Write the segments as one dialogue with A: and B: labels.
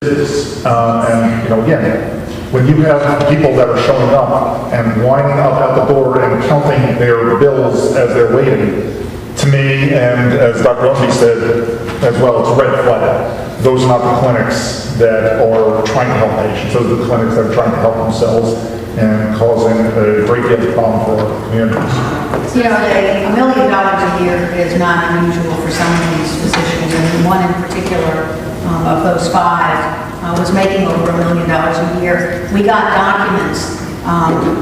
A: And, again, when you have people that are showing up and lining up at the door and counting their bills as they're waiting, to me, and as Dr. Oakley said as well, it's a red flag. Those are not the clinics that are trying to help patients. Those are the clinics that are trying to help themselves and causing a great deal of problem for our communities.
B: $1 million a year is not unusual for some of these physicians, and one in particular of those five was making over $1 million a year. We got documents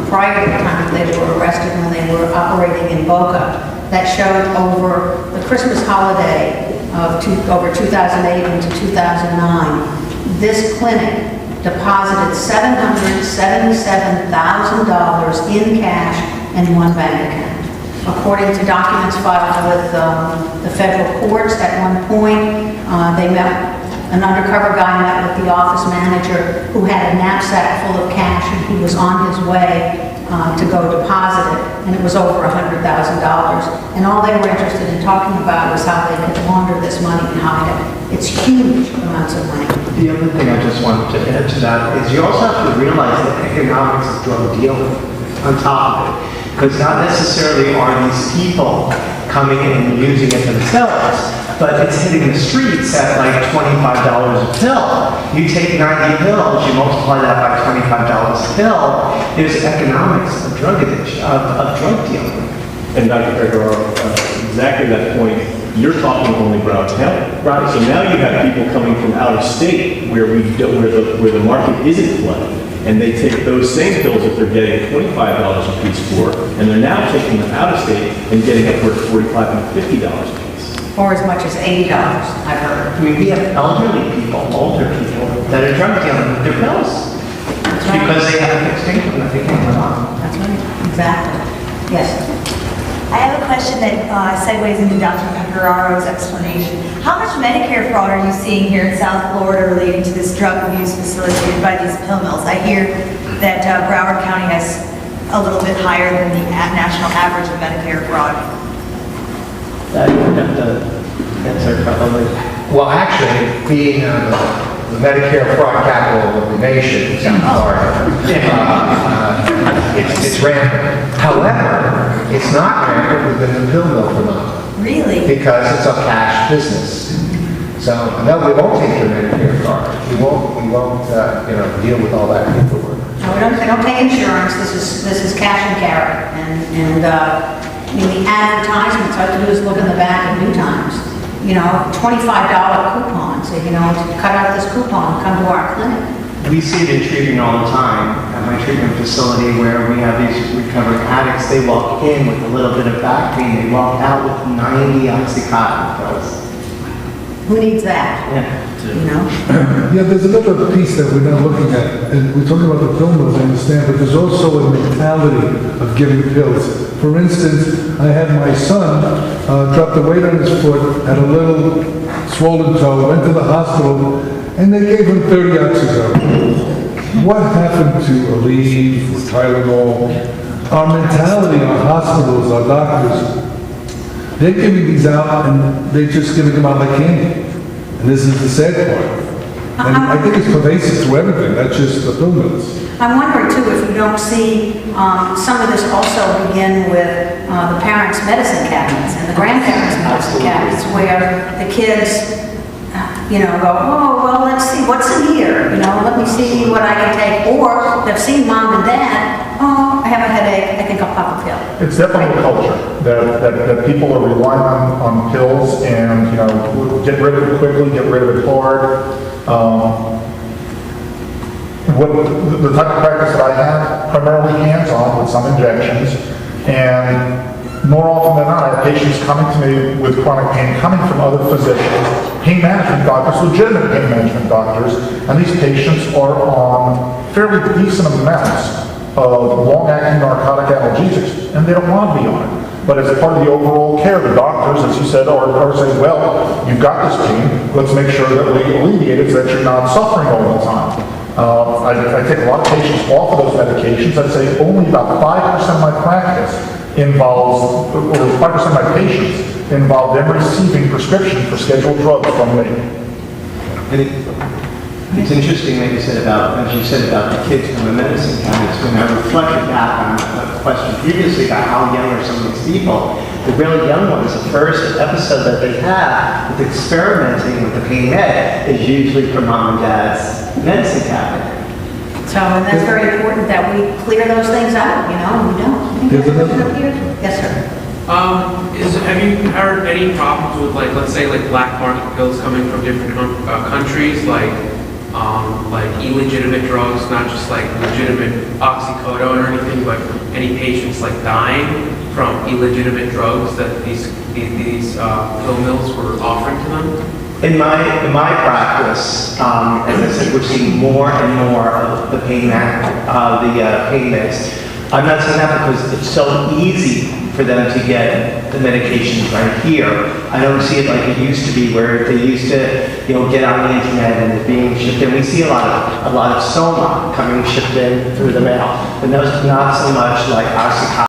B: prior to the time that they were arrested when they were operating in Boca that showed over the Christmas holiday of over 2008 into 2009, this clinic deposited $777,000 in cash in one bank account. According to documents filed with the federal courts, at one point, an undercover guy met with the office manager who had a knapsack full of cash, and he was on his way to go deposit it, and it was over $100,000. And all they were interested in talking about was how they could launder this money and hide it. It's huge amounts of money.
C: The other thing I just wanted to add to that is you also have to realize the economics of drug dealing on top of it. Because not necessarily are these people coming in and using it themselves, but it's hitting the streets at like $25 a pill. You take 90 pills, you multiply that by $25 a pill, there's economics of drug addiction, of drug dealing.
D: And Dr. Gregorio, exactly that point, you're talking only Broward County.
C: Right.
D: So now you have people coming from out of state where the market isn't flooded. And they take those same pills that they're getting $25 a piece for, and they're now taking them out of state and getting upward $45 and $50 a piece.
B: Or as much as $80, I've heard.
C: I mean, we have elderly people, older people, that are drug dealing with their pills.
B: That's right.
C: Because they have a fixed income that they can't live on.
B: That's right, exactly. Yes.
E: I have a question that segues into Dr. Pecoraro's explanation. How much Medicare fraud are you seeing here in South Florida relating to this drug abuse facilitated by these pill mills? I hear that Broward County has a little bit higher than the national average of Medicare fraud.
C: That you would have to answer probably.
F: Well, actually, being the Medicare fraud capital of the nation, South Florida, it's rampant. However, it's not rampant within the pill mill phenomenon.
E: Really?
F: Because it's a cash business. So, no, we won't take your Medicare card. We won't deal with all that paperwork.
B: No, we don't take insurance. This is cash and carry. And the advertisements, all you have to do is look in the back of New Times. $25 coupons. To cut out this coupon, come to our clinic.
C: We see it in treatment all the time at my treatment facility where we have these recovering addicts. They walk in with a little bit of back pain. They walk out with 90 Oxycontin pills.
B: Who needs that?
C: Yeah.
G: Yeah, there's another piece that we're not looking at, and we're talking about the pill mills, I understand, but there's also a mentality of giving pills. For instance, I had my son drop the weight on his foot, had a little swollen toe, went to the hospital, and they gave him 30 Oxycontin. What happened to Aleve, Tylenol? Our mentality, our hospitals, our doctors, they're giving these out and they're just giving them out like candy. And this is the sad part. And I think it's pervasive through everything, not just the pill mills.
B: I'm wondering too if you don't see some of this also begin with the parents' medicine cabinets and the grandparents' medicine cabinets where the kids go, oh, well, let's see, what's in here? Let me see what I can take. Or they've seen mom and dad, oh, I have a headache, I think I'll pop a pill.
A: It's definitely a culture that people are relying on pills and, get rid of it quickly, get rid of it hard. The type of practice that I have, primarily hands-on with some injections, and more often than not, I have patients coming to me with chronic pain coming from other physicians, pain management doctors, legitimate pain management doctors, and these patients are on fairly decent amounts of long-acting narcotic analgesics, and they don't want to be on it. But as part of the overall care, the doctors, as you said, are saying, well, you've got this pain, let's make sure that we alleviate it so that you're not suffering all the time. I take a lot of patients off of those medications. I'd say only about 5% of my practice involves, or 5% of my patients involve them receiving prescription for scheduled drugs from me.
C: It's interesting that you said about, as you said about the kids from the medicine cabinets, when I reflected back on a question previously about how young are some of these people, the really young ones, the first episode that they have with experimenting with the pain med is usually from mom and dad's medicine cabinet.
B: So, and that's very important that we clear those things out, you know, and we don't.
G: There's another-
B: Yes, sir.
H: Have you heard any problems with, like, let's say, like black market pills coming from different countries, like illegitimate drugs, not just like legitimate oxycodone or anything, but any patients like dying from illegitimate drugs that these pill mills were offering to them?
C: In my practice, as I said, we're seeing more and more of the pain meds. I'm not saying that because it's so easy for them to get the medications right here. I don't see it like it used to be, where they used to, get on the internet and it's being shipped in. We see a lot of Soma coming shipped in through the mail, but not so much like Oxycontin.